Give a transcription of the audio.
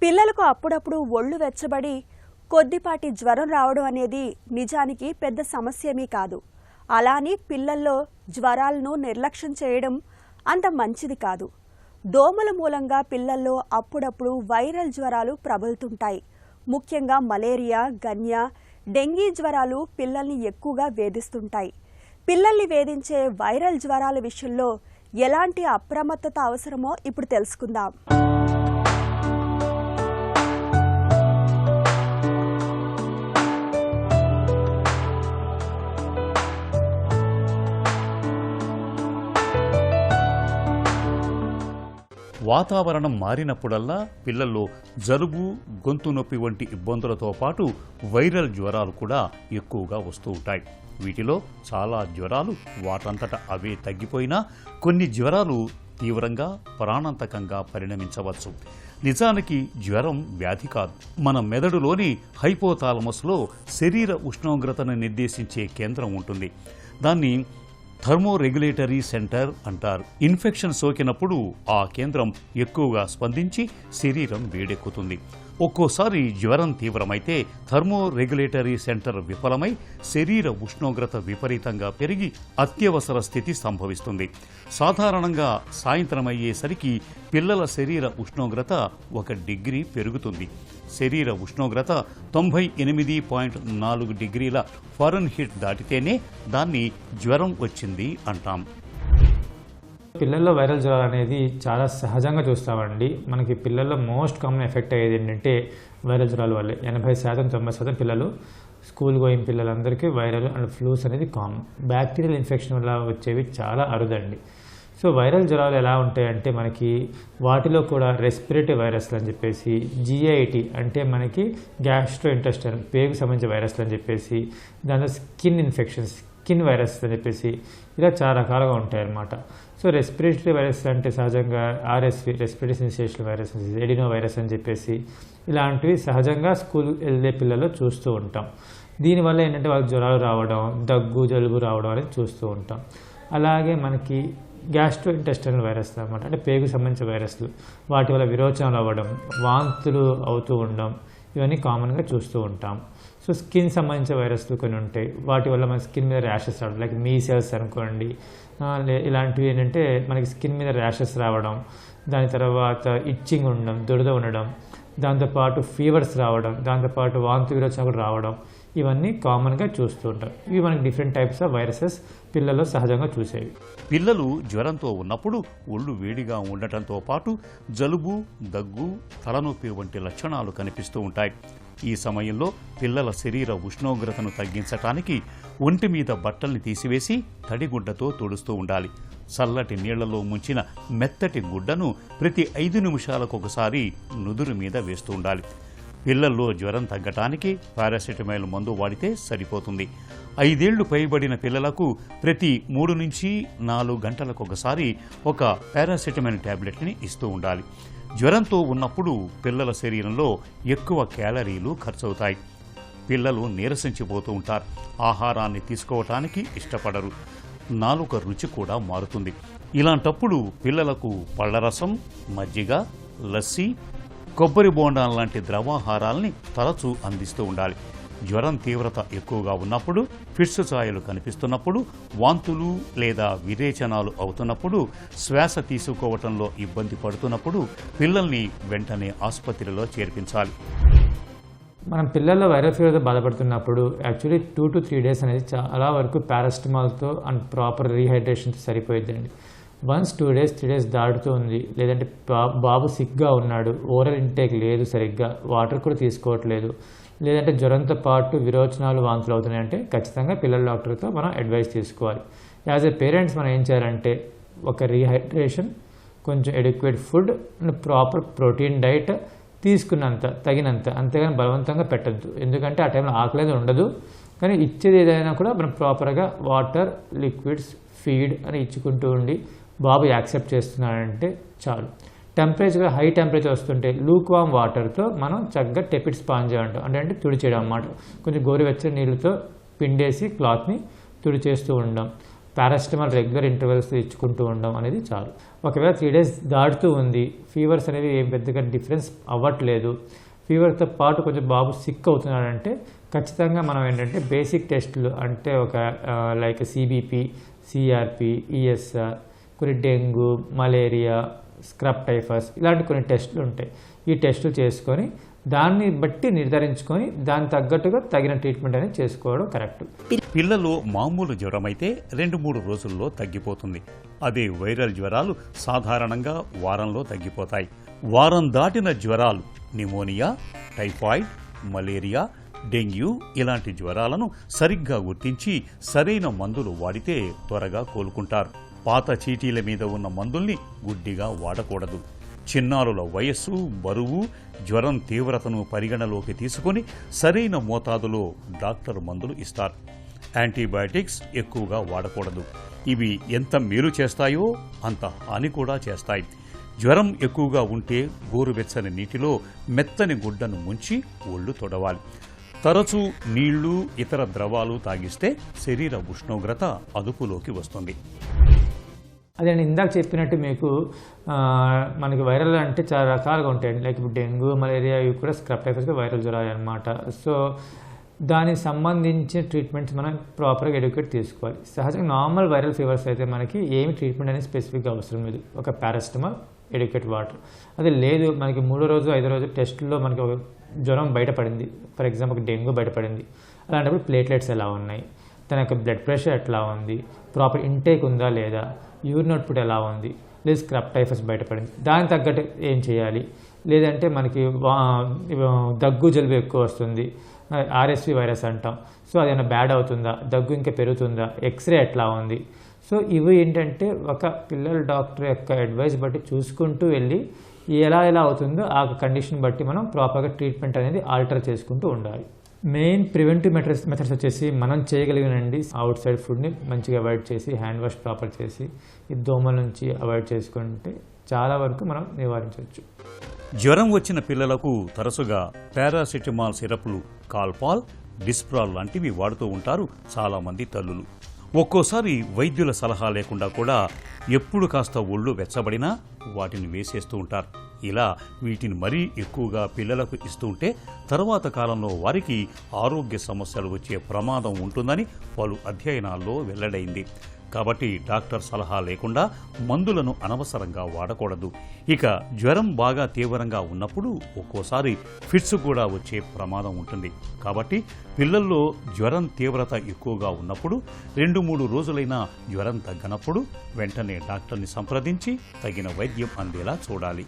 పిల్లలకు అప్పుడప్పుడు ఒళ్ళు వెచ్చబడి కొద్దిపాటి జ్వరం రావడం అనేది నిజానికి పెద్ద సమస్యేమీ కాదు. అలాని పిల్లల్లో జ్వరాలను నిర్లక్ష్యం చేయడం అంత మంచిది కాదు. దోమల మూలంగా పిల్లల్లో అప్పుడప్పుడు వైరల్ జ్వరాలు ప్రబలుతుంటాయి. ముఖ్యంగా మలేరియా, గన్యా, డెంగీ జ్వరాలు పిల్లల్ని ఎక్కువగా వేధిస్తుంటాయి. పిల్లల్ని వేధించే వైరల్ జ్వరాల విషయంలో ఎలాంటి అప్రమత్తత అవసరమో ఇప్పుడు తెలుసుకుందాం. వాతావరణం మారినప్పుడల్లా పిల్లల్లో జలుబు, గొంతు నొప్పి వంటి ఇబ్బందులతో పాటు వైరల్ జ్వరాలు కూడా ఎక్కువగా వస్తూ ఉంటాయి. వీటిలో చాలా జ్వరాలు వాటంతట అవే తగ్గిపోయినా కొన్ని జ్వరాలు తీవ్రంగా ప్రాణాంతకంగా పరిణమించవచ్చు. నిజానికి జ్వరం వ్యాధి కాదు. మన మెదడులోని హైపోథాలమస్లో శరీర ఉష్ణోగ్రతను నిర్దేశించే కేంద్రం ఉంటుంది. దాన్ని థర్మోరెగ్యులేటరీ సెంటర్ అంటారు. ఇన్ఫెక్షన్ సోకినప్పుడు ఆ కేంద్రం ఎక్కువగా స్పందించి శరీరం వేడెక్కుతుంది. ఒక్కోసారి జ్వరం తీవ్రమైతే థర్మోరెగ్యులేటరీ సెంటర్ విఫలమై శరీర ఉష్ణోగ్రత విపరీతంగా పెరిగి అత్యవసర స్థితి సంభవిస్తుంది. సాధారణంగా సాయంత్రం అయ్యేసరికి పిల్లల శరీర ఉష్ణోగ్రత 1 డిగ్రీ పెరుగుతుంది. శరీర ఉష్ణోగ్రత 98.4 డిగ్రీల ఫారెన్హీట్ దాటితేనే దాన్ని జ్వరం వచ్చింది అంటాం. పిల్లల్లో వైరల్ జ్వరాలు అనేది చాలా సహజంగా చూస్తామండి. మనకి పిల్లల్లో మోస్ట్ కామన్ ఎఫెక్ట్ అయ్యేది ఏంటంటే వైరల్ జ్వరాల వల్లే. 80% 90% పిల్లలు, స్కూల్ గోయింగ్ పిల్లలందరికీ వైరల్ అండ్ ఫ్లూస్ అనేది కామన్. బ్యాక్టీరియల్ ఇన్ఫెక్షన్ వల్ల వచ్చేవి చాలా అరుదండి. సో వైరల్ జ్వరాలు ఎలా ఉంటాయంటే మనకి వాటిలో కూడా రెస్పిరేటరీ వైరస్లు అని చెప్పేసి, జిఐటి అంటే మనకి గ్యాస్ట్రో ఇంటెస్టైన్ పేగుకు సంబంధించిన వైరస్లు అని చెప్పేసి, దాంట్లో స్కిన్ ఇన్ఫెక్షన్స్, స్కిన్ వైరస్ అని చెప్పేసి ఇలా చాలా రకాలుగా ఉంటాయి అన్నమాట. సో రెస్పిరేటరీ వైరస్ అంటే సహజంగా RSV, respiratory syncytial virus, adenovirus అని చెప్పేసి ఇలాంటివి సహజంగా స్కూల్ వెళ్ళే పిల్లల్లో చూస్తూ ఉంటాం. దీనివల్ల ఏంటంటే వాళ్ళకి జ్వరాలు రావడం, దగ్గు, జలుబు రావడం అనేది చూస్తూ ఉంటాం. అలాగే మనకి గ్యాస్ట్రో ఇంటెస్టైనల్ వైరస్ అన్నమాట, అంటే పేగుకు సంబంధించిన వైరస్లు, వాటి వల్ల విరోచనాలు అవ్వడం, వాంతులు అవుతూ ఉండడం, ఇవన్నీ కామన్గా చూస్తూ ఉంటాం. సో స్కిన్ సంబంధించిన వైరస్లు కొన్ని ఉంటాయి, వాటి వల్ల మన స్కిన్ మీద ర్యాషెస్ రావడం, లైక్ మీసెల్స్ అనుకోండి, ఇలాంటివి ఏంటంటే మనకి స్కిన్ మీద ర్యాషెస్ రావడం, దాని తర్వాత ఇచ్చింగ్ ఉండడం, దురద ఉండడం, దాంతోపాటు ఫీవర్స్ రావడం, దాంతోపాటు వాంతు విరోచనాలు రావడం, ఇవన్నీ కామన్గా చూస్తూ ఉంటాం. ఇవి మనకి డిఫరెంట్ టైప్స్ ఆఫ్ వైరసెస్ పిల్లల్లో సహజంగా చూసేవి. పిల్లలు జ్వరంతో ఉన్నప్పుడు ఒళ్ళు వేడిగా ఉండటంతో పాటు జలుబు, దగ్గు, తలనొప్పి వంటి లక్షణాలు కనిపిస్తూ ఉంటాయి. ఈ సమయంలో పిల్లల శరీర ఉష్ణోగ్రతను తగ్గించటానికి ఒంటి మీద బట్టల్ని తీసివేసి తడిగుడ్డతో తుడుస్తూ ఉండాలి. చల్లటి నీళ్లలో ముంచిన మెత్తటి గుడ్డను ప్రతి 5 నిమిషాలకు ఒకసారి నుదురు మీద వేస్తూ ఉండాలి. పిల్లల్లో జ్వరం తగ్గటానికి పారాసెటమాల్ మందు వాడితే సరిపోతుంది. 5 ఏళ్లు పైబడిన పిల్లలకు ప్రతి 3 నుంచి 4 గంటలకు ఒకసారి ఒక పారాసెటమాల్ టాబ్లెట్ని ఇస్తూ ఉండాలి. జ్వరంతో ఉన్నప్పుడు పిల్లల శరీరంలో ఎక్కువ క్యాలరీలు ఖర్చవుతాయి. పిల్లలు నీరసించిపోతూ ఉంటారు. ఆహారాన్ని తీసుకోవటానికి ఇష్టపడరు. నాలుక రుచి కూడా మారుతుంది. ఇలాంటప్పుడు పిల్లలకు పళ్లరసం, మజ్జిగ, లస్సీ, కొబ్బరి బోండాం లాంటి ద్రవాహారాల్ని తరచూ అందిస్తూ ఉండాలి. జ్వరం తీవ్రత ఎక్కువగా ఉన్నప్పుడు, ఫిట్స్ ఛాయలు కనిపిస్తున్నప్పుడు, వాంతులు లేదా విరేచనాలు అవుతున్నప్పుడు, శ్వాస తీసుకోవటంలో ఇబ్బంది పడుతున్నప్పుడు పిల్లల్ని వెంటనే ఆసుపత్రిలో చేర్పించాలి. మనం పిల్లల్లో వైరల్ ఫీవర్తో బాధపడుతున్నప్పుడు యాక్చువల్లీ 2 to 3 days అనేది చాలా వరకు పారాసిటమాల్తో అండ్ ప్రాపర్ రీహైడ్రేషన్తో సరిపోయిద్దండి. వన్స్ 2 days 3 days దాటుతుంది, లేదంటే బాబు సిక్గా ఉన్నాడు, ఓరల్ ఇంటేక్ లేదు, సరిగ్గా వాటర్ కూడా తీసుకోవట్లేదు, లేదంటే జ్వరంతో పాటు విరోచనాలు, వాంతులు అవుతున్నాయంటే ఖచ్చితంగా పిల్లల డాక్టర్తో మనం అడ్వైస్ తీసుకోవాలి. యాజ్ ఎ పేరెంట్స్ మనం ఏం చేయాలంటే ఒక రీహైడ్రేషన్, కొంచెం educate food and proper protein diet తీసుకున్నంత తగినంత, అంతేగాని బలవంతంగా పెట్టద్దు. ఎందుకంటే ఆ టైంలో ఆకలి ఉండదు. కానీ ఇచ్చేది ఏదైనా కూడా మనం ప్రాపర్గా వాటర్, లిక్విడ్స్, ఫీడ్ అని ఇచ్చుకుంటూ ఉండి బాబు యాక్సెప్ట్ చేస్తున్నాడంటే చాలు. టెంపరేచర్ హై టెంపరేచర్ వస్తుంటే లూక్ వామ్ వాటర్తో మనం చక్కగా టెపిడ్ స్పాంజ్ అంటాం, అంటే తుడిచేయడం అన్నమాట. కొంచెం గోరువెచ్చని నీళ్ళతో పిండేసి క్లాత్ని తుడిచేస్తూ ఉండడం. పారాసిటమాల్ రెగ్యులర్ ఇంటర్వెల్స్ ఇచ్చుకుంటూ ఉండడం అనేది చాలు. ఒకవేళ 3 days దాటుతూ ఉంది, ఫీవర్స్ అనేవి ఏం పెద్దగా డిఫరెన్స్ అవ్వట్లేదు, ఫీవర్తో పాటు కొంచెం బాబు సిక్ అవుతున్నాడంటే ఖచ్చితంగా మనం ఏంటంటే బేసిక్ టెస్టులు అంటే ఒక లైక్ సిబిపి, సిఆర్పి, ఈఎస్ఆర్, కొన్ని డెంగ్యూ, మలేరియా, స్క్రబ్ టైఫస్ ఇలాంటి కొన్ని టెస్టులు ఉంటాయి. ఈ టెస్టులు చేసుకొని దాన్ని బట్టి నిర్ధారించుకొని దానికి తగ్గట్టుగా తగిన ట్రీట్మెంట్ అనేది చేసుకోవడం కరెక్ట్. పిల్లలు మామూలు జ్వరం అయితే 2-3 రోజుల్లో తగ్గిపోతుంది. అదే వైరల్ జ్వరాలు సాధారణంగా వారంలో తగ్గిపోతాయి. వారం దాటిన జ్వరాలు నిమోనియా, టైఫాయిడ్, మలేరియా, డెంగ్యూ ఇలాంటి జ్వరాలను సరిగ్గా గుర్తించి సరైన మందులు వాడితే త్వరగా కోలుకుంటారు. పాత చీటీల మీద ఉన్న మందుల్ని గుడ్డిగా వాడకూడదు. చిన్నారుల వయస్సు, బరువు, జ్వరం తీవ్రతను పరిగణలోకి తీసుకొని సరైన మోతాదులో డాక్టర్ మందులు ఇస్తారు. యాంటీబయాటిక్స్ ఎక్కువగా వాడకూడదు. ఇవి ఎంత మేలు చేస్తాయో అంత హాని కూడా చేస్తాయి. జ్వరం ఎక్కువగా ఉంటే గోరువెచ్చని నీటిలో మెత్తని గుడ్డను ముంచి ఒళ్ళు తొడవాలి. తరచూ నీళ్లు, ఇతర ద్రవాలు తాగిస్తే శరీర ఉష్ణోగ్రత అదుపులోకి వస్తుంది. అదే నేను ఇందాక చెప్పినట్టు మీకు మనకి వైరల్ అంటే చాలా రకాలుగా ఉంటాయండి. లైక్ ఇప్పుడు డెంగ్యూ, మలేరియా ఇవి కూడా స్క్రబ్ టైఫస్గా వైరల్ జ్వరాలు అనమాట. సో దానికి సంబంధించిన ట్రీట్మెంట్స్ మనం ప్రాపర్గా ఎడ్యుకేట్ తీసుకోవాలి. సహజంగా నార్మల్ వైరల్ ఫీవర్స్ అయితే మనకి ఏమి ట్రీట్మెంట్ అనేది స్పెసిఫిక్గా అవసరం లేదు. ఒక పారాసిటమాల్, ఎడ్యుకేట్ వాటర్. అది లేదు మనకి 3వ రోజు 5వ రోజు టెస్టుల్లో మనకి ఒక జ్వరం బయటపడింది, ఫర్ ఎగ్జాంపుల్ ఒక డెంగ్యూ బయటపడింది. అలాంటప్పుడు ప్లేట్లెట్స్ ఎలా ఉన్నాయి, తన యొక్క బ్లడ్ ప్రెషర్ ఎట్లా ఉంది, ప్రాపర్ ఇంటేక్ ఉందా లేదా, యూరిన్ అవుట్పుట్ ఎలా ఉంది, లేదు స్క్రబ్ టైఫస్ బయటపడింది, దానికి తగ్గట్టు ఏం చేయాలి. లేదంటే మనకి దగ్గు జలుబు ఎక్కువ వస్తుంది, ఆర్ఎస్వి వైరస్ అంటాం. సో అదేమైనా బ్యాడ్ అవుతుందా, దగ్గు ఇంకా పెరుగుతుందా, ఎక్స్రే ఎట్లా ఉంది. సో ఇవి ఏంటంటే ఒక పిల్లల డాక్టర్ యొక్క అడ్వైస్ బట్టి చూసుకుంటూ వెళ్ళి ఎలా అవుతుందో ఆ కండిషన్ బట్టి మనం ప్రాపర్గా ట్రీట్మెంట్ అనేది ఆల్టర్ చేసుకుంటూ ఉండాలి. మెయిన్ ప్రివెంటివ్ మెథడ్స్ వచ్చేసి మనం చేయగలిగినండి అవుట్ సైడ్ ఫుడ్ని మంచిగా అవాయిడ్ చేసి, హ్యాండ్ వాష్ ప్రాపర్ చేసి, ఈ దోమల నుంచి అవాయిడ్ చేసుకుంటే చాలా వరకు మనం నివారించవచ్చు. జ్వరం వచ్చిన పిల్లలకు తరచుగా పారాసిటమాల్ సిరప్లు, కాల్పాల్, డిస్ప్రాల్ లాంటివి వాడుతూ ఉంటారు చాలామంది తల్లులు. ఒక్కోసారి వైద్యుల సలహా లేకుండా కూడా ఎప్పుడు కాస్త ఒళ్ళు వెచ్చబడినా వాటిని వేసేస్తూ ఉంటారు. ఇలా వీటిని మరీ ఎక్కువగా పిల్లలకు ఇస్తూ ఉంటే తర్వాత కాలంలో వారికి ఆరోగ్య సమస్యలు వచ్చే ప్రమాదం ఉంటుందని పలు అధ్యయనాల్లో వెల్లడైంది. కాబట్టి డాక్టర్ సలహా లేకుండా మందులను అనవసరంగా వాడకూడదు. ఇక జ్వరం బాగా తీవ్రంగా ఉన్నప్పుడు ఒక్కోసారి ఫిట్స్ కూడా వచ్చే ప్రమాదం ఉంటుంది. కాబట్టి పిల్లల్లో జ్వరం తీవ్రత ఎక్కువగా ఉన్నప్పుడు 2-3 రోజులైనా జ్వరం తగ్గనప్పుడు వెంటనే డాక్టర్ని సంప్రదించి తగిన వైద్యం అందేలా చూడాలి.